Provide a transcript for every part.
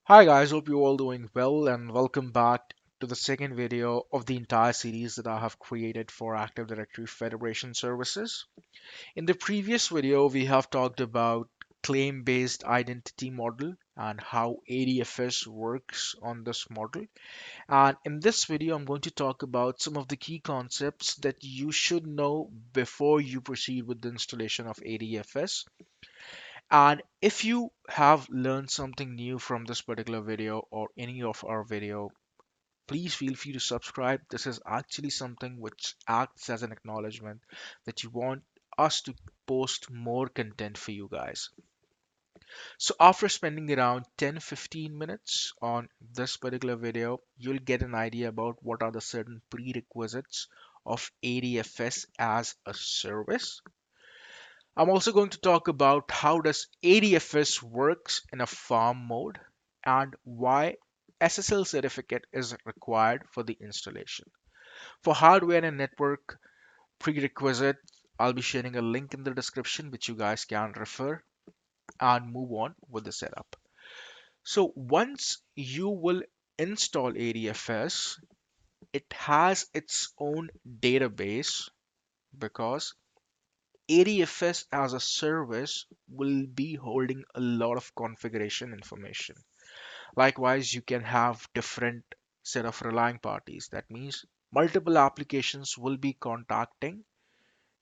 Hi guys, hope you're all doing well and welcome back to the second video of the entire series that I have created for Active Directory Federation services. In the previous video, we have talked about claim-based identity model and how ADFS works on this model. And in this video, I'm going to talk about some of the key concepts that you should know before you proceed with the installation of ADFS. And if you have learned something new from this particular video or any of our video, please feel free to subscribe. This is actually something which acts as an acknowledgement that you want us to post more content for you guys. So after spending around 10-15 minutes on this particular video, you'll get an idea about what are the certain prerequisites of ADFS as a service. I'm also going to talk about how does ADFS works in a farm mode and why SSL certificate is required for the installation. For hardware and network prerequisite, I'll be sharing a link in the description which you guys can refer and move on with the setup. So once you will install ADFS, it has its own database because ADFS as a service will be holding a lot of configuration information. Likewise, you can have different set of relying parties. That means multiple applications will be contacting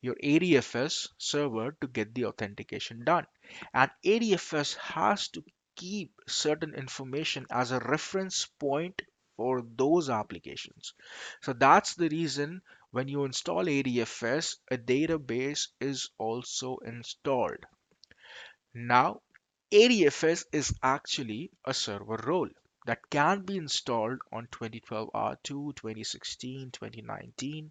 your ADFS server to get the authentication done. And ADFS has to keep certain information as a reference point for those applications. So that's the reason when you install ADFS, a database is also installed. Now, ADFS is actually a server role that can be installed on 2012 R2, 2016, 2019.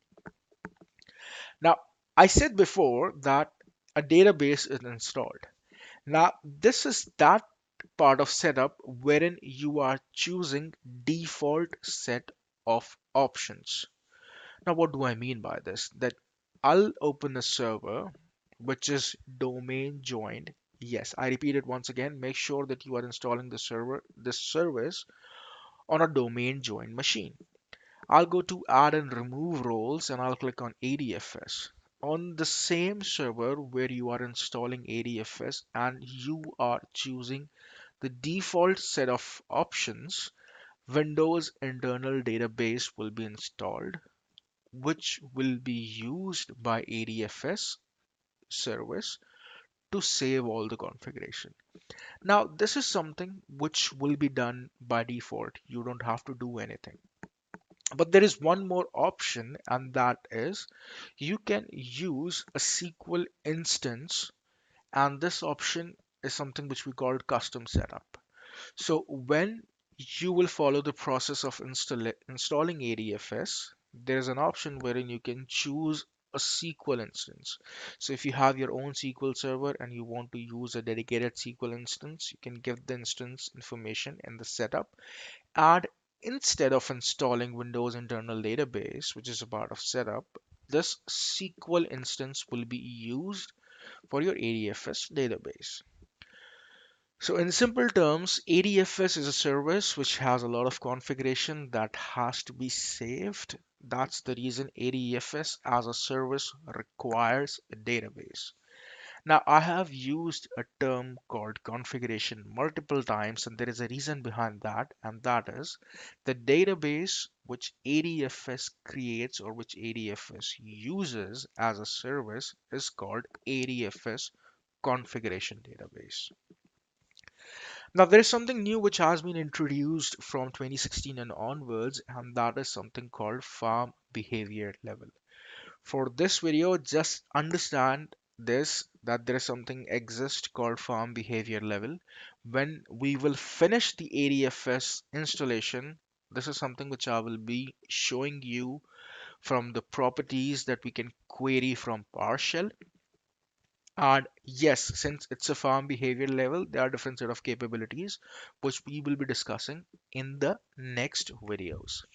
Now, I said before that a database is installed. Now, this is that part of setup wherein you are choosing default set of options. Now, what do I mean by this? That I'll open a server which is domain joined. Yes, I repeat it once again. Make sure that you are installing this service on a domain joined machine. I'll go to add and remove roles and I'll click on ADFS. On the same server where you are installing ADFS and you are choosing the default set of options, Windows internal database will be installed, which will be used by ADFS service to save all the configuration. Now, this is something which will be done by default. You don't have to do anything. But there is one more option, and that is you can use a SQL instance, and this option is something which we call custom setup. So when you will follow the process of installing ADFS, there is an option wherein you can choose a SQL instance. So if you have your own SQL server and you want to use a dedicated SQL instance, you can give the instance information in the setup. And instead of installing Windows internal database, which is a part of setup, this SQL instance will be used for your ADFS database. So in simple terms, ADFS is a service which has a lot of configuration that has to be saved. That's the reason ADFS as a service requires a database. Now, I have used a term called configuration multiple times, and there is a reason behind that, and that is the database which ADFS creates or which ADFS uses as a service is called ADFS configuration database. Now, there is something new which has been introduced from 2016 and onwards, and that is something called farm behavior level. For this video, just understand this that there is something exist called farm behavior level. When we will finish the ADFS installation, this is something which I will be showing you from the properties that we can query from PowerShell. And yes, since it's a farm behavior level, there are different set of capabilities which we will be discussing in the next videos.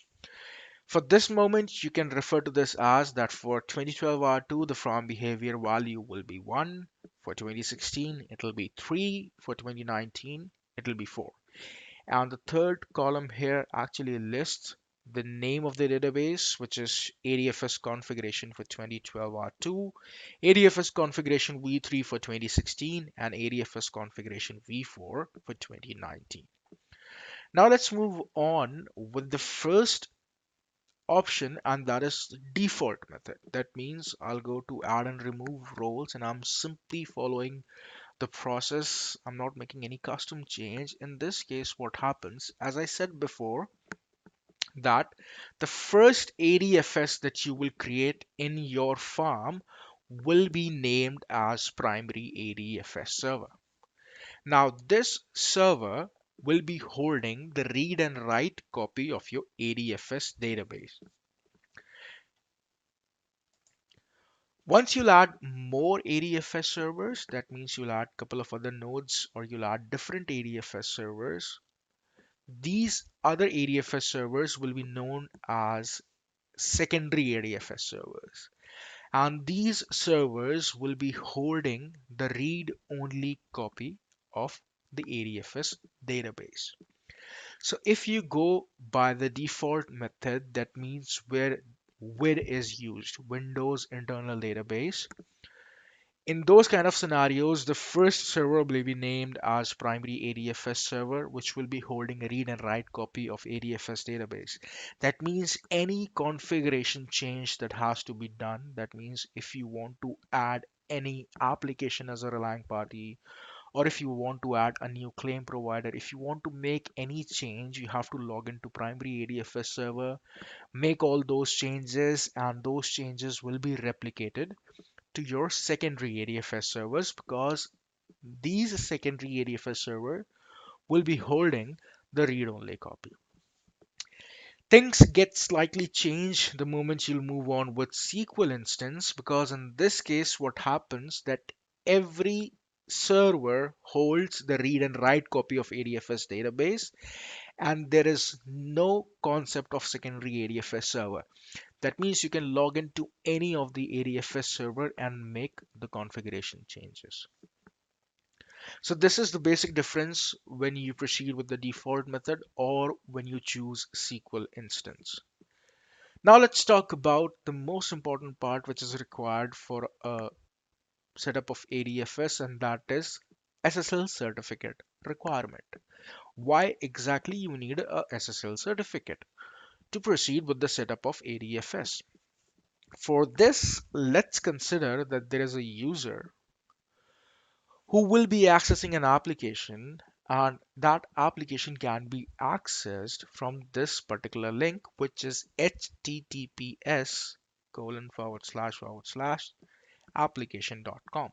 For this moment, you can refer to this as that for 2012 R2, the farm behavior value will be 1. For 2016, it will be 3. For 2019, it will be 4. And the third column here actually lists the name of the database, which is ADFS configuration for 2012 R2, ADFS configuration V3 for 2016, and ADFS configuration V4 for 2019. Now let's move on with the first option, and that is the default method. That means I'll go to add and remove roles, and I'm simply following the process. I'm not making any custom change. In this case, what happens, as I said before, that the first ADFS that you will create in your farm will be named as primary ADFS server. Now, this server will be holding the read and write copy of your ADFS database. Once you'll add more ADFS servers, that means you'll add a couple of other nodes or you'll add different ADFS servers. These other ADFS servers will be known as secondary ADFS servers. And these servers will be holding the read-only copy of the ADFS database. So if you go by the default method, that means where WID is used, Windows Internal Database. In those kind of scenarios, the first server will be named as primary ADFS server, which will be holding a read and write copy of ADFS database. That means any configuration change that has to be done. That means if you want to add any application as a relying party, or if you want to add a new claim provider, if you want to make any change, you have to log into primary ADFS server, make all those changes, and those changes will be replicated to your secondary ADFS servers, because these secondary ADFS server will be holding the read-only copy. Things get slightly changed the moment you move on with SQL instance, because in this case what happens that every server holds the read and write copy of ADFS database, and there is no concept of secondary ADFS server. That means you can log into any of the ADFS server and make the configuration changes. So this is the basic difference when you proceed with the default method or when you choose SQL instance. Now let's talk about the most important part which is required for a setup of ADFS, and that is SSL certificate requirement. Why exactly you need a SSL certificate to proceed with the setup of ADFS? For this, let's consider that there is a user who will be accessing an application, and that application can be accessed from this particular link, which is https colon / application.com.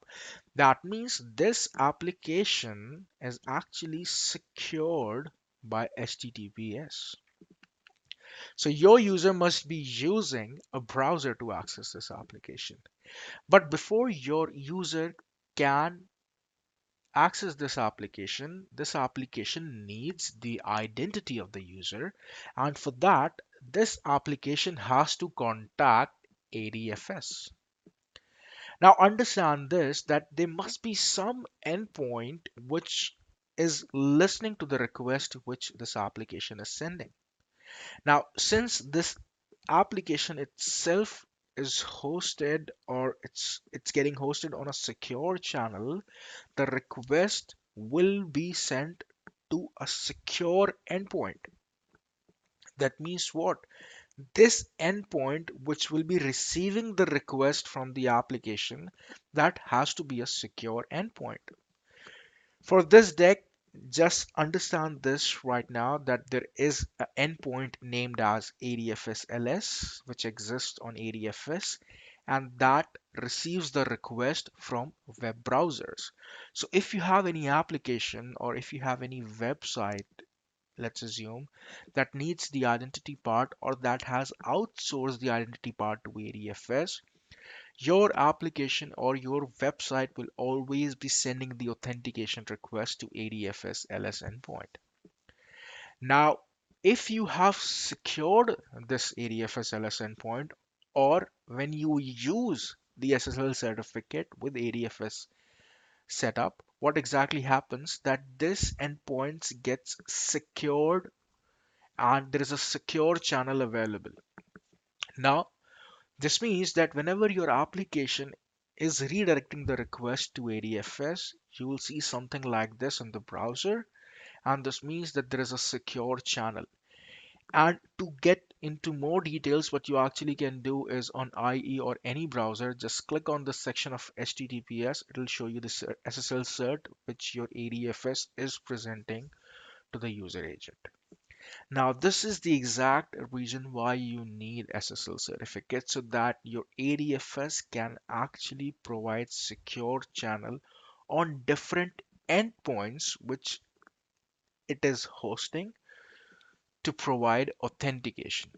That means this application is actually secured by HTTPS. So your user must be using a browser to access this application. But before your user can access this application needs the identity of the user. And for that, this application has to contact ADFS. Now understand this, that there must be some endpoint which is listening to the request which this application is sending. Now, since this application itself is hosted, or it's getting hosted on a secure channel, the request will be sent to a secure endpoint. That means what? This endpoint which will be receiving the request from the application, that has to be a secure endpoint. For this deck, just understand this right now, that there is an endpoint named as ADFS LS which exists on ADFS, and that receives the request from web browsers. So if you have any application or if you have any website, let's assume, that needs the identity part or that has outsourced the identity part to ADFS, your application or your website will always be sending the authentication request to ADFS LS endpoint. Now, if you have secured this ADFS LS endpoint, or when you use the SSL certificate with ADFS setup, what exactly happens that this endpoint gets secured and there is a secure channel available. Now, this means that whenever your application is redirecting the request to ADFS, you will see something like this in the browser, and this means that there is a secure channel. And to get into more details, what you actually can do is on IE or any browser, just click on the section of HTTPS. It will show you the SSL cert which your ADFS is presenting to the user agent. Now, this is the exact reason why you need SSL certificate so that your ADFS can actually provide secure channel on different endpoints which it is hosting to provide authentication.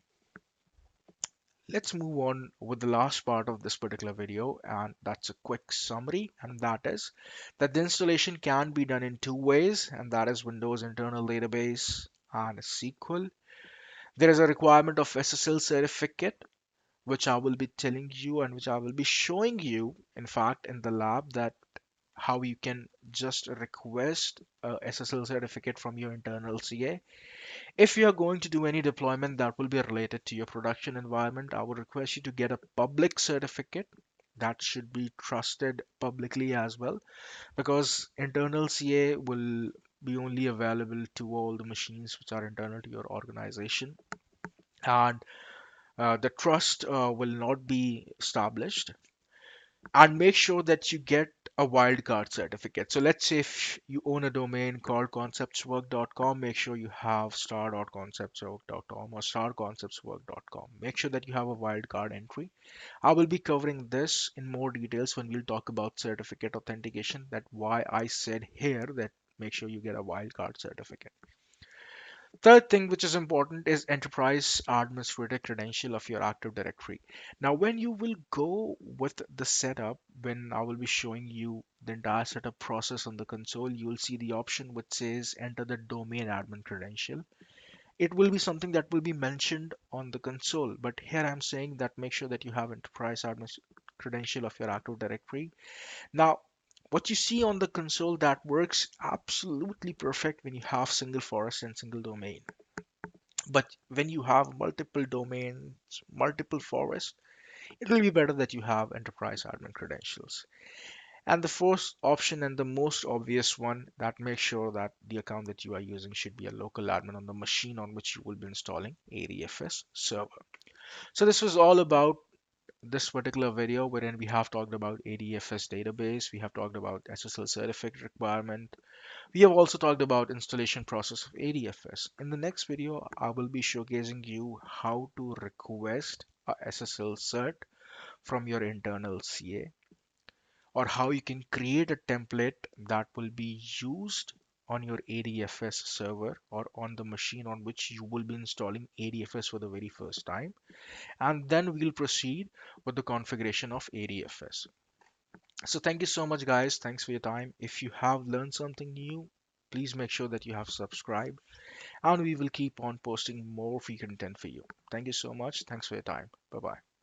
Let's move on with the last part of this particular video, and that's a quick summary, and that is that the installation can be done in two ways, and that is Windows Internal Database and SQL. There is a requirement of SSL certificate, which I will be telling you and which I will be showing you, in fact, in the lab, that how you can just request a SSL certificate from your internal CA. If you are going to do any deployment that will be related to your production environment, I would request you to get a public certificate that should be trusted publicly as well, because internal CA will be only available to all the machines which are internal to your organization, and the trust will not be established. And make sure that you get a wildcard certificate. So let's say if you own a domain called conceptswork.com, make sure you have star.conceptswork.com or starconceptswork.com. Make sure that you have a wildcard entry. I will be covering this in more details when we'll talk about certificate authentication, that why I said here that make sure you get a wildcard certificate. Third thing which is important is enterprise administrator credential of your Active Directory. Now, when you will go with the setup, when I will be showing you the entire setup process on the console, you will see the option which says enter the domain admin credential. It will be something that will be mentioned on the console, but here I'm saying that make sure that you have enterprise admin credential of your Active Directory. Now, what you see on the console that works absolutely perfect when you have single forest and single domain. But when you have multiple domains, multiple forests, it will be better that you have enterprise admin credentials. And the fourth option and the most obvious one, that makes sure that the account that you are using should be a local admin on the machine on which you will be installing ADFS server. So this was all about this particular video, wherein we have talked about ADFS database, we have talked about SSL certificate requirement, we have also talked about installation process of ADFS. In the next video, I will be showcasing you how to request a SSL cert from your internal CA, or how you can create a template that will be used on your ADFS server or on the machine on which you will be installing ADFS for the very first time. And then we'll proceed with the configuration of ADFS. So thank you so much, guys. Thanks for your time. If you have learned something new, please make sure that you have subscribed, and we will keep on posting more free content for you. Thank you so much. Thanks for your time. Bye bye.